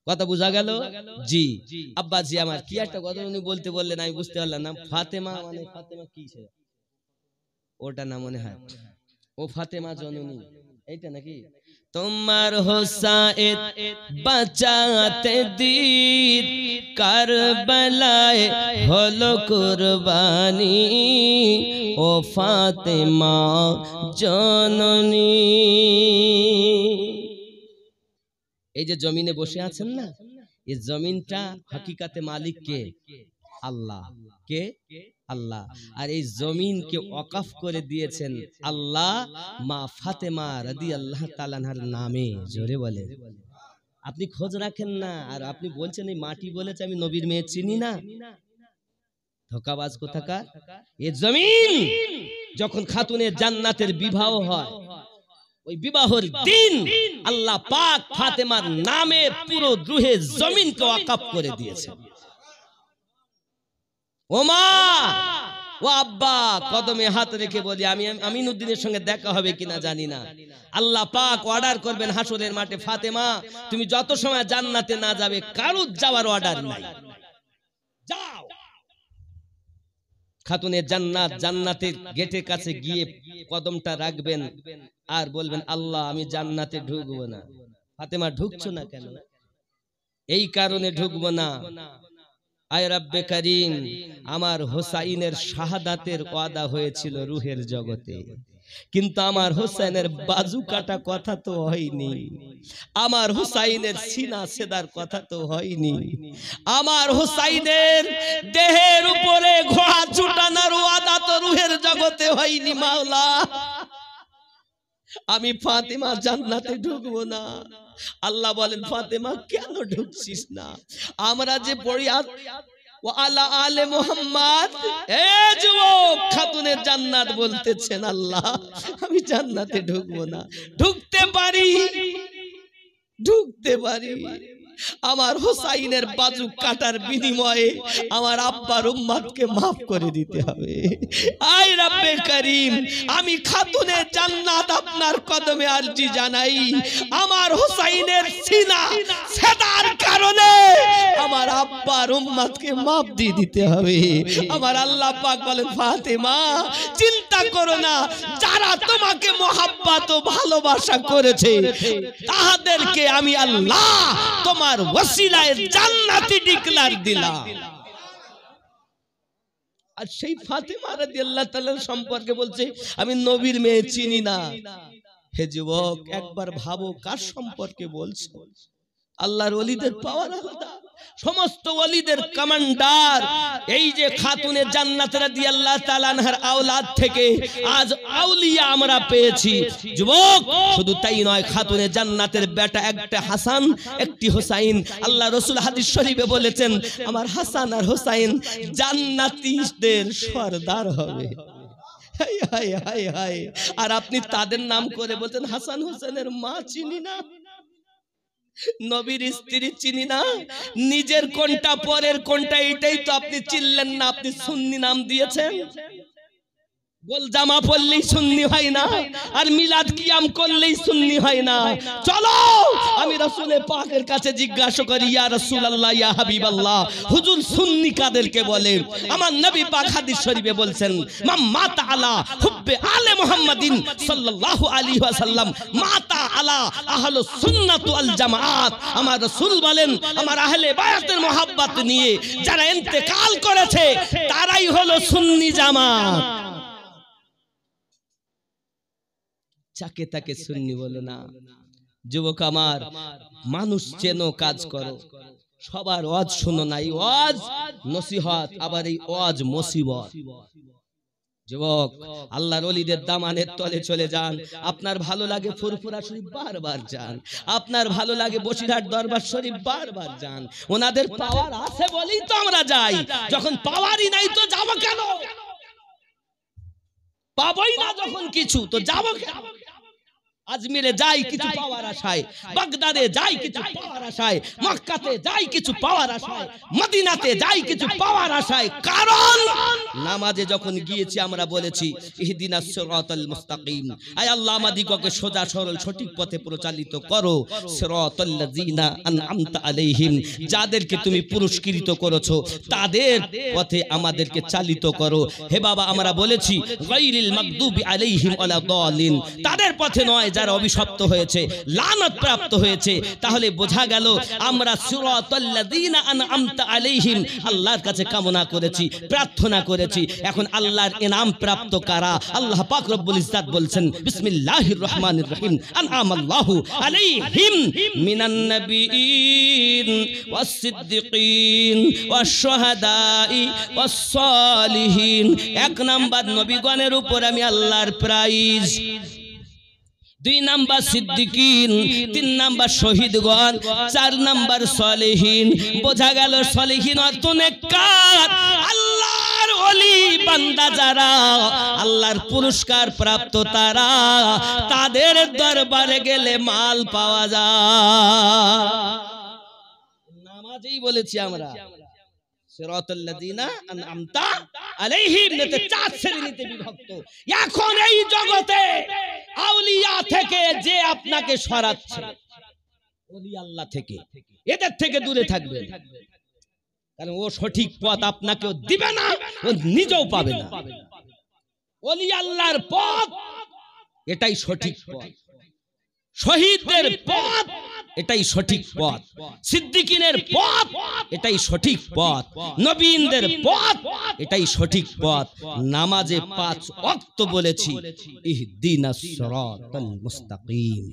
কথা বোঝা গেল? জি আব্বাজি আমার কি একটা কথা উনি বলতে বললেন, আমি বুঝতে পারলাম না। ফাতেমা মানে ফাতেমা কি ছিল ওটা না মনে হয়, ও ফাতেমা জননী এইটা নাকি? তোমার হোসায়েন বাঁচাতে দিন কারবালায় হলো কুরবানি, ও ফাতেমা জননী। এই যে জমিনে বসে আছেন না, এই জমিনটা হাকিকাতে মালিক কে? আল্লাহ। কে? আল্লাহ। আর এই জমিনকে ওয়াকফ করে দিয়েছেন আল্লাহ মা ফাতেমা রাদিয়াল্লাহু তাআলা আনহার নামে। জোরে বলে। আপনি খোঁজ রাখেন না, আর আপনি বলছেন এই মাটি বলেছে আমি নবীর মেয়ে চিনি না। ধোঁকাবাজ কোথাকার। এই জমিন যখন খাতুনে জান্নাতের বিবাহ হয়, ওই বিবাহের দিন আল্লাহ পাক ফাতেমার নামে পুরো রুহে জমিনকে ওয়াকফ করে দিয়েছেন। ও মা, ও আব্বা, কদমে হাত রেখে বলি, আমি আমিনুদ্দিনের সঙ্গে দেখা হবে কিনা জানি না। আল্লাহ পাক অর্ডার করবেন হাসরের মাঠে, ফাতেমা তুমি যত সময় জান্নাতে না যাবে কারুর যাওয়ার অর্ডার নাই, যাও। খাতুনে জান্নাত জান্নাতের গেটের কাছে গিয়ে কদমটা রাখবেন আর বলবেন আল্লাহ আমি জান্নাতে ঢুকবো না। ফাতেমা ঢুকছো না কেন? এই কারণে ঢুকবো না, আয় রব্বে করিম, আমার হোসাইনের শাহাদাতের ওয়াদা হয়েছিল রুহের জগতে, কিন্তু আমার হোসেনের বাজু কাটা কথা তো হয়নি, আমার হোসাইনের সিনা সেদার কথা তো হয়নি, আমার হোসাইনের দেহের উপরে ঘোড়া ছুটানোর ওয়াদা তো রুহের জগতে হয়নি। মাওলা আমি ফাতেমা জান্নাতে ঢুকবো না। আল্লাহ বলেন ফাতেমা কেন ঢুকছিস না? আমরা যে পড়ি ও আলা আলে মুহাম্মদ, এ যুবক খাতুনে জান্নাত বলতেছেন আল্লাহ আমি জান্নাতে ঢুকবো না। ঢুকতে পারি, ঢুকতে পারি, আমার হোসাইনের বাজু কাটার বিনিময়ে আমার আব্বার উম্মতকে মাফ করে দিতে হবে। আয় রব্বে করিম, আমি খাতুনে জান্নাত আপনার কদমে আরজি জানাই, আমার হোসাইনের সিনা সেদার কারণে আমার আব্বার উম্মতকে মাফ দিয়ে দিতে হবে। আমার আল্লাহ পাক বলেন ফাতেমা চিন্তা করো না, যারা তোমাকে মহব্বত ও ভালোবাসা করেছে তাদেরকে আমি আল্লাহ তোমার ওসিলায় জান্নাতি ডিক্লার দিলাম। আর সেই ফাতেমা রাদিয়াল্লাহু তাআলা সম্পর্কে বলছে আমি নবীর মেয়ে চিনি না। হে যুবক একবার ভাবো কার সম্পর্কে বলছো? আল্লাহর ওলিদের পাওয়ার আলাদা, সমস্ত ওলিদের কমান্ডার এই যে খাতুনে জান্নাত রাদিয়াল্লাহু তাআলা আনহার আওলাদ থেকে আজ আউলিয়া আমরা পেয়েছি। যুবক শুধু তাই নয়, খাতুনে জান্নাতের বেটা একটা হাসান একটি হোসাইন। আল্লাহ রাসূল হাদিস শরীফে বলেছেন আমার হাসান আর হোসাইন জান্নাতীদের সরদার হবে। হায় হায় হায় হায়, আর আপনি তাদের নাম করে বলতেন হাসান হোসেনের মা চিনি না, নবীর স্ত্রী চিনি না, নিজের কোনটা পরের কোনটা এটাই তো আপনি চিনলেন না, আপনি সুন্নি নাম দিয়েছেন। গোল জামা পরলেই সুন্নি হয় না, আর মিলাদ কিয়াম করলেই সুন্নি হয় না। চলো আমি রাসূলের পাকের কাছে জিজ্ঞাসা করি, ইয়া রাসূলুল্লাহ ইয়া হাবিবাল্লাহ, হুজুর সুন্নি কাদেরকে বলে? আমার নবী পাক হাদিস শরীফে বলছেন মান মাতা আলা হুব্বে আলে মুহাম্মাদিন সাল্লাল্লাহু আলাইহি ওয়াসাল্লাম মাতা আলা আহলুস সুন্নাত ওয়াল জামাআত। আমার রাসূল বলেন আমার আহলে বায়াতের মহব্বত নিয়ে যারা ইন্তেকাল করেছে তারাই হলো সুন্নি জামাত। চাকে তাকে সুন্নি বলো না। যুবক আমার, মানুষ চেনো, কাজ করো, সবার ওয়াজ শোনো না। এই ওয়াজ নসিহত, আবার এই ওয়াজ মুসিবত। যুবক, আল্লাহর ওলিদের দামানের তলে চলে যান। আপনার ভালো লাগে ফুরফুরা শরীফ বারবার যান, আপনার ভালো লাগে বসিরহাট দরবার শরীফ বারবার যান। ওনাদের পাওয়ার আছে বলেই তো আমরা যাই, যখন পাওয়ারই নাই তো যাব কেন? পাবই না যখন কিছু, তো যাব কেন? আজমিরে যাই কিছু পাওয়ার আশায়, বাগদাদে যাই কিছু পাওয়ার আশায়, মক্কাতে যাই কিছু পাওয়ার আশায়, মদিনাতে যাই কিছু পাওয়ার আশায়। কারণ নামাজে যখন গিয়েছি আমরা বলেছি ইহদিনাস সিরাতাল মুস্তাকিম, আয় আল্লাহ আমাদিগকে সোজা সরল সঠিক পথে পরিচালিত করো। সিরাতাল লাযিনা আনআমতা আলাইহিম, যাদেরকে তুমি পুরস্কৃত করেছো তাদের পথে আমাদেরকে চালিত করো। হে বাবা, আমরা বলেছি গায়রিল মাগদুবি আলাইহিম ওয়ালা দালিন, তাদের পথে নয় যারা অভিশপ্ত হয়েছে, লানত প্রাপ্ত হয়েছে। তাহলে বোঝা গেল আমরা সিরাতাল লাযিনা আনআমতা আলাইহিম আল্লাহর কাছে কামনা করেছি, প্রার্থনা করেছি। এখন আল্লাহর ইনাম প্রাপ্ত কারা? আল্লাহ পাক রব্বুল ইজ্জত বলছেন বিসমিল্লাহির রহমানির রহিম, আনআমাল্লাহু আলাইহিম মিনান নাবিয়িন ওয়াস সিদ্দিকিন ওয়াস শুহাদাই ওয়াস সালিহিন। এক নাম্বার নবীগণের উপর আমি আল্লাহর প্রাইজ, 2 নাম্বার সিদ্দিকিন, 3 নাম্বার শহীদগণ, 4 নাম্বার সলিহিন। বোঝা গেল সলিহিন অর্থ নেককার, আল্লাহর ওলি বান্দা যারা, আল্লাহর পুরস্কার প্রাপ্ত তারা, তাদের দরবারে গেলে মাল পাওয়া যায়। নামাজেই বলেছি আমরা সিরাতাল লাযিনা আনআমতা আলাইহিম নেতে 4 শ্রেণীতে বিভক্ত। এখন এই জগতে আউলিয়া থেকে যে আপনাকে সরাচ্ছে, ওলি আল্লাহ থেকে, এদের থেকে দূরে থাকবেন, কারণ ও সঠিক পথ আপনাকেও দিবে না, ও নিজেও পাবে না। ওলি আল্লাহর পথ এটাই সঠিক পথ, শহীদদের পথ এটাই সঠিক পথ, সিদ্দিকিনের পথ এটাই সঠিক পথ, নবীনদের পথ এটাই সঠিক পথ। নামাজে 5 ওয়াক্ত বলেছি ইহদিনাস সিরাতাল মুস্তাকিম।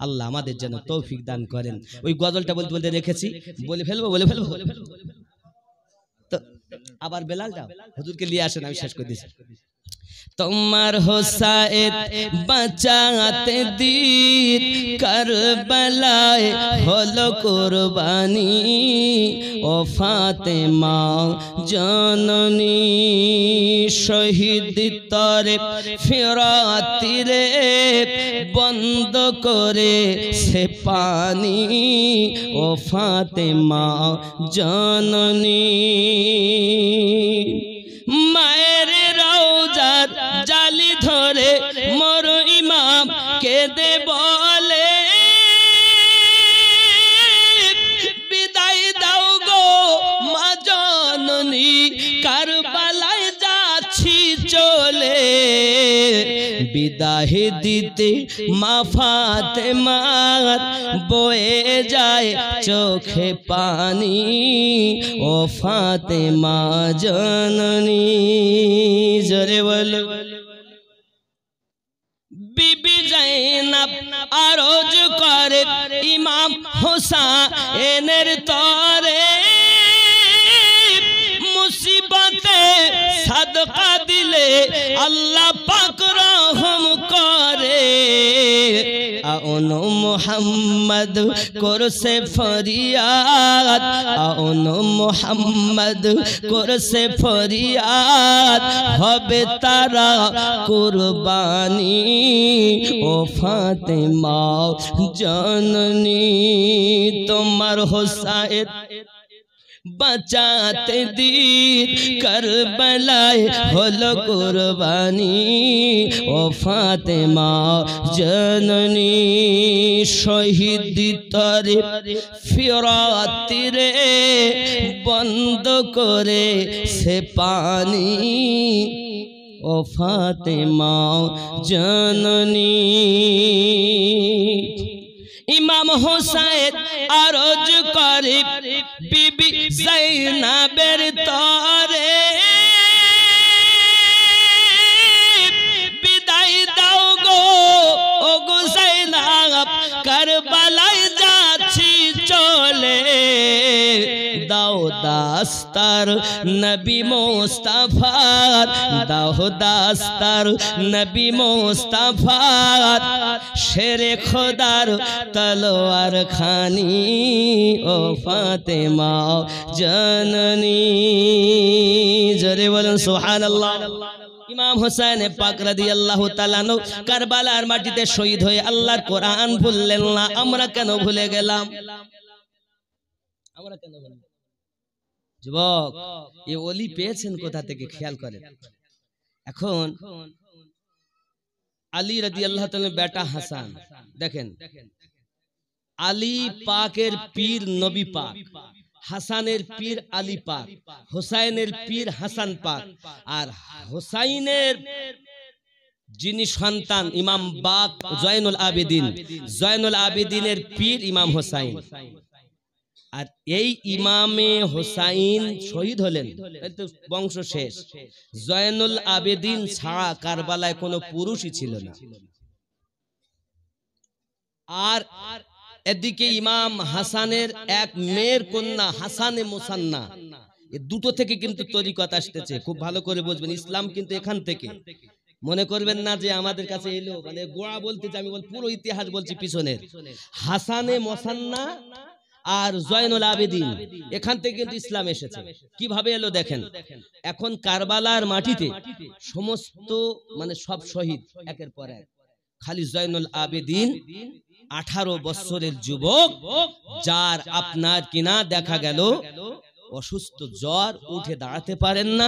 আল্লাহ আমাদের যেন তৌফিক দান করেন। ওই গজলটা বলতে বলতে রেখেছি, বলে ফেলবো তো আবার বেলালটা হুজুরকে নিয়ে আসেন, আমি শেষ করে দিচ্ছি। তোমার হোসায়েত বাঁচাতে দিন কারবালায় হলো কুরবানি, ও ফাতেমা জননী শহীদ তরে ফিরাতিরে বন্ধ করে সে পানি, ও ফাতেমা জননী। মায়ের রওজার জালি ধরে মোর ইমাম কেঁদে বলে, বিদায় দাও গো মা জননী, কারবালায় যাচ্ছি চলে। বিদায় দিতে মা ফাতেমার বয়ে যায় চোখে পানি, ও ফাতেমা জননী। জোরে বলো। বিবি জাইনাব আরজ করে ইমাম হোসেনের তরে, মুসিবতে সাদকা দিলে আল্লাহ পাক রহম করে। আউন মুহাম্মদ করছে ফরিয়াদ, আউন মুহাম্মদ করছে ফরিয়াদ, হবে তারা কুরবানি, ও ফাতেমা জননী। তোমার হোসায়েন বাঁচাতে দিন কারবালায় হলো কুরবানি, ও ফাতেমা জননী শহীদ তরে ফিরাতিরে বন্ধ করে সে পানি, ও ফাতেমা জননী। ইমাম হোসেন আরজ করে বিবি জাইনাবের তরে, বিদায় দাও গো ও গো জাইনাব, কারবালায় যাচ্ছি চলে। দাও দাস্তার নবী মুস্তাফার দাও দাস্তার নবী মুস্তাফার শেরে খোদার তলোয়ার খানি ও ফাতেমা জননী জোরে বলুন সুবহানাল্লাহ। ইমাম হোসেন পাক রাদিয়াল্লাহু তাআলা আনহু কারবালার মাটিতে শহীদ হয়ে আল্লাহর কোরআন ভুললেন না। আমরা কেন ভুলে গেলাম? আমরা কেন ভুলে? যুবক, এই ওলি পেয়েছেন কোথা থেকে খেয়াল করেন। এখন আলী রাদিয়াল্লাহু তাআলার বেটা হাসান, দেখেন আলী পাকের পীর নবী পাক, হাসানের পীর আলী পাক, হোসাইনের পীর হাসান পাক, আর হোসাইনের যিনি সন্তান ইমাম বাক জয়নুল আবেদিন, জয়নুল আবেদিনের পীর ইমাম হোসাইন। আর এই ইমামে হোসাইন শহীদ হলেন, বংশ শেষ। জয়নুল আবেদিন ছাড়া কারবালায় কোনো পুরুষই ছিল না। আর এদিকে ইমাম হাসানের এক মেয়ের কন্যা হাসানে মুসান্না, এই দুটো থেকে কিন্তু তরিকত আসতেছে, খুব ভালো করে বুঝবেন। ইসলাম কিন্তু এখান থেকে, মনে করবেন না যে আমাদের কাছে এলো মানে গোড়া বলতে, আমি পুরো ইতিহাস বলছি পিছনের। হাসানে মুসান্না আর জয়নুল আবেদিন, এখান থেকে কিন্তু ইসলাম এসেছে। কিভাবে এলো দেখেন। এখন কারবালার মাটিতে সমস্ত মানে সব শহীদ একের পর এক, খালি জয়নুল আবেদিন 18 বছরের যুবক, যার আপনার কিনা দেখা গেল অসুস্থ, জ্বর, উঠে দাঁড়াতে পারেন না,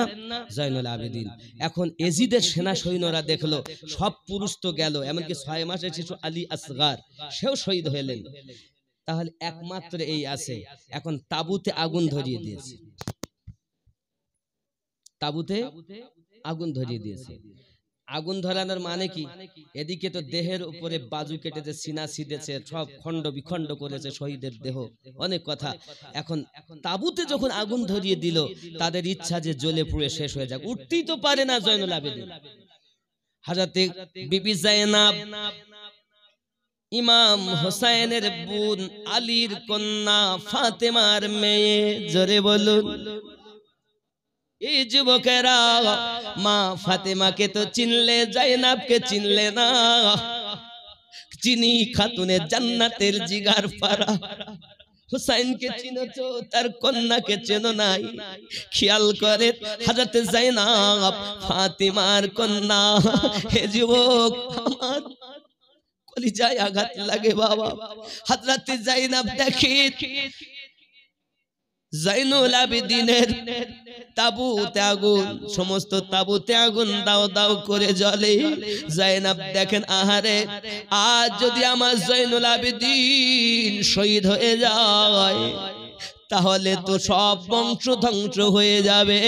জয়নুল আবেদিন। এখন এজিদের সেনা সৈন্যরা দেখলো সব পুরুষ তো গেল, এমনকি 6 মাসের শিশু আলী আসগার সেও শহীদ হলেন, তাহলে একমাত্র এই আছে। এখন তাবুতে আগুন ধরিয়ে দিয়েছে, তাবুতে আগুন ধরিয়ে দিয়েছে। আগুন ধরানোর মানে কি? এদিকে তো দেহের উপরে বাজু কেটেছে, সিনা ছিঁড়েছে, সব খণ্ড বিখণ্ড করেছে শহীদের দেহ, অনেক কথা। এখন তাবুতে যখন আগুন ধরিয়ে দিল, তাদের ইচ্ছা যে জ্বলে পুড়ে শেষ হয়ে যাক, উঠতেই তো পারে না জয়নুল আবেদিন। হযরতে বিবি জায়নাব ইমাম হোসাইনের বোন, আলীর কন্যা, ফাতেমার মেয়ে, জোরে বলুন। এই যুবকেরা মা ফাতেমাকে তো চিনলে, জাইনাবকে চিনলে না। চিনি খাতুনে জান্নাতের জিগার পারা। হুসাইনকে চিনেছো, তার কন্যাকে চেনো নাই। খেয়াল করে হযরত জাইনাব ফাতেমার কন্যা। হে যুবক, আমার কলিজায় আঘাত লাগে বাবা। হযরত জাইনাব দেখে জয়নুল আবেদিনের তাবুতে আগুন, সমস্ত তাবুতে আগুন দাও দাও করে জ্বলে। জাইনাব দেখেন, আহারে, আজ যদি আমার জয়নুল আবেদিন শহীদ হয়ে যায়, তাহলে তো সব বংশ ধ্বংস হয়ে যাবে,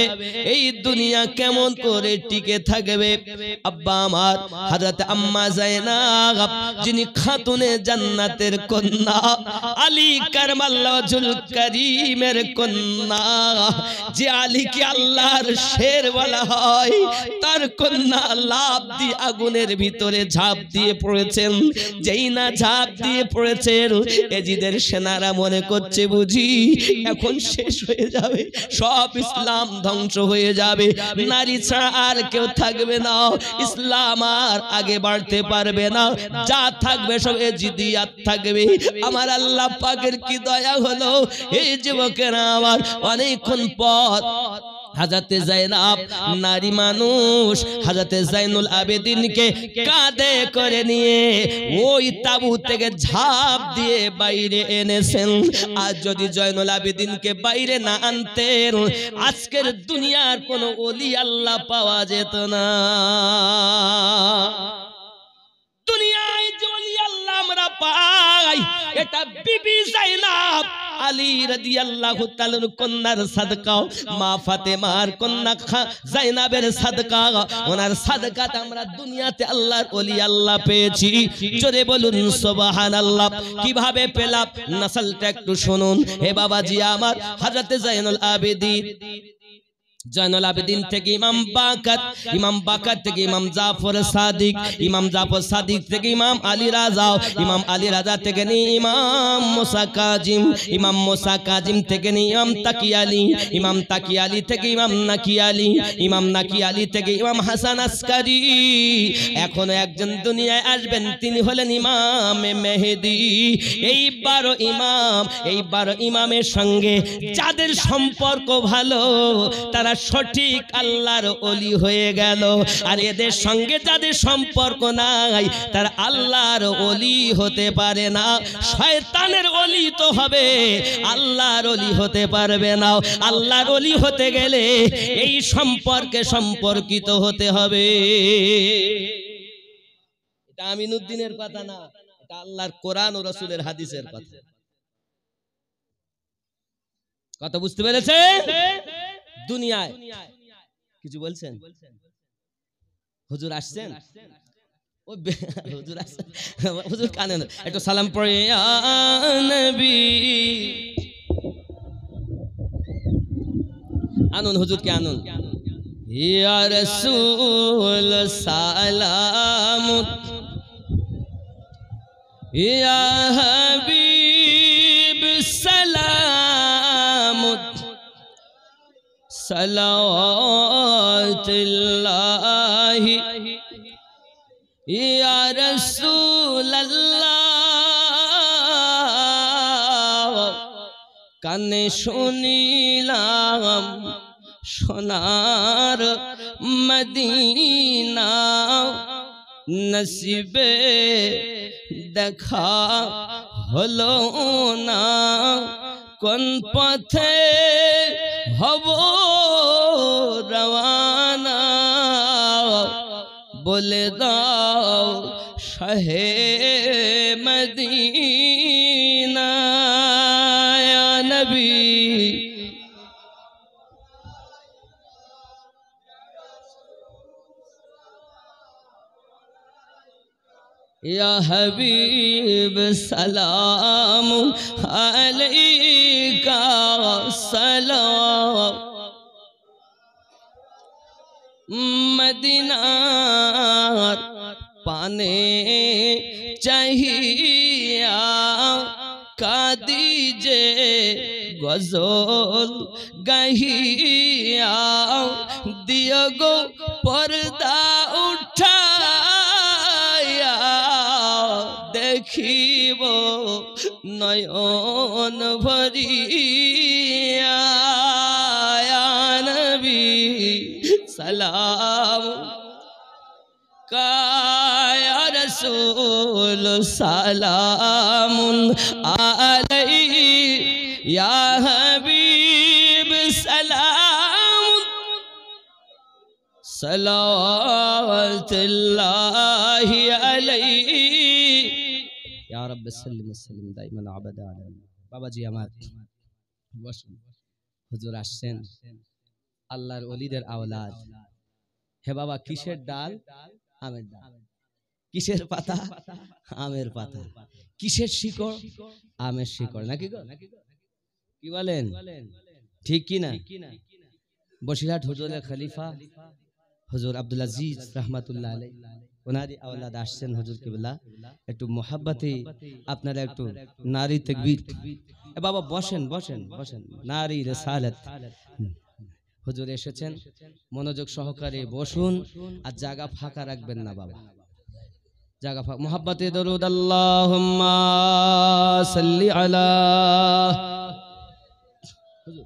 এই দুনিয়া কেমন করে টিকে থাকবে। আব্বা আমার হযরত আম্মা জায়নাব, যিনি খাতুনে জান্নাতের কন্যা, আলী কারমাল্লাহুল কারীমের কন্যা, যে আলীকে আল্লাহর শের বলা হয়, তার কন্যা লাফ দিয়ে আগুনের ভিতরে ঝাঁপ দিয়ে পড়েছেন। যেই না ঝাঁপ দিয়ে পড়েছেন, এজিদের সেনারা মনে করছে বুঝি এখন শেষ হয়ে যাবে, সব ইসলাম ধ্বংস হয়ে যাবে, নারী ছাড়া আর কেউ থাকবে না, ইসলাম আর আগে বাড়তে পারবে না, যা থাকবে সব এজিদিয়াত থাকবে। আমার আল্লাহ পাকের কি দয়া হলো, এই যুবকেরা আমার অনেকক্ষণ পর হযরতে জায়নাব, নারী মানুষ, হযরতে জয়নুল আবেদিনকে কাঁধে করে নিয়ে ওই তাবু থেকে ঝাঁপ দিয়ে বাইরে এনেছেন। আর যদি জয়নুল আবেদিনকে বাইরে না আনতেন, আজকের দুনিয়ার কোনো ওলি আল্লাহ পাওয়া যেত না। দুনিয়ায় যে ওলি আল্লাহ আমরা পাই, এটা বিবি জাইনাব আলী রাদিয়াল্লাহু তাআলার কন্যার সাদকা, মা ফাতেমার কন্যা জাইনাবের সাদকা। ওনার সাদকাতে আমরা দুনিয়াতে আল্লাহর ওলি আল্লাহ পেয়েছি। জোরে বলুন সুবহানাল্লাহ। কিভাবে পেলাম নসলটা একটু শুনুন। হে বাবাজি আমার, হযরত জয়নুল আবেদিন জয়নুল আবেদিন থেকে ইমাম বাকাত থেকে ইমাম জাফর সাদিক, ইমাম জাফর সাদিক থেকে ইমাম আলী রাজা, ইমাম আলী রাজা থেকে নি ইমাম মুসা কাজিম, ইমাম মুসা কাজিম থেকে নি ইমাম তাকি আলী, ইমাম তাকি আলী থেকে ইমাম নাকি আলী, ইমাম নাকি আলী থেকে ইমাম হাসান আসকারি। এখনো একজন দুনিয়ায় আসবেন, তিনি হলেন ইমাম মেহেদি। এই 12 ইমামের সঙ্গে যাদের সম্পর্ক ভালো তারা সঠিক আল্লাহর ওলি হয়ে গেল, আর এদের সঙ্গে যাদের সম্পর্ক নাই তারা আল্লাহর ওলি হতে পারে না। শয়তানের ওলি তো হবে, আল্লাহর ওলি হতে পারবে না। আল্লাহর ওলি হতে গেলে এই সম্পর্কে সম্পর্কিত হতে হবে। এটা আমিনুদ্দিনের কথা না, এটা আল্লাহর কোরআন ও রাসূলের হাদিসের কথা। কথা বুঝতে পেরেছে? দুনিয়ায় কিছু বলছেন? হুজুর আসছেন? হুজুর আসছেন, হুজুর কানে একটু সালাম পড়ে ইয়া নবী, আনুন হুজুরকে আনুন। ইয়া রাসূল সালাম, ইয়া হাবিব সালাম, সালাওয়াতুল্লাহি ইয়া রাসূলুল্লাহ। কানে শুনিলাম সোনার মদিনা, নসিবে দেখা হলো না, কোন পথে হব রওয়ানা, বলে দাও শাহে মদিনা ইয়া নবী। ইয়া হাবিব সালাম আলাইকা সালাম, মদিনার পানে চাহিয়া কাদি যে গজল গাহিয়া, দিও গো পর্দা উঠাইয়া, দেখিব নয়ন ভরিয়া ইয়া নবী সালাম ইয়া রাসূল সালাম আলাইহি ইয়া হাবিব সালাম, সালাওয়াতুল্লাহি আলাইহি ইয়া রাব্বি সাল্লিম ওয়াসাল্লিম দাইমান আবাদা আলা। বাবাজি আমার বসুন, হুজুর আসছেন, আল্লাহর ওলিদের আওলাদ। হে বাবা, কিসের ডাল? আমের ডাল। কিসের পাতা? আমের পাতা। কিসের শিকড়? আমের শিকড়। নাকি গো? কি বলেন? ঠিক কি না? বসিরহাট হুজুরের খলিফা হুজুর আব্দুল আজিজ রাহমাতুল্লাহ আলাইহি, ওনারই আওলাদ আসছেন হুজুর কিবলা। একটু মোহাব্বতে আপনারা একটু নারী তাকবীর। এ বাবা বসেন বসেন বসেন, নারী রিসালাত হুজুর এসেছেন, মনোযোগ সহকারে বসুন, আর জায়গা ফাঁকা রাখবেন না বাবা, জায়গা ফাঁকা। মোহাব্বতে দরুদ আল্লাহুম্মা সাল্লি আলা হুজুর।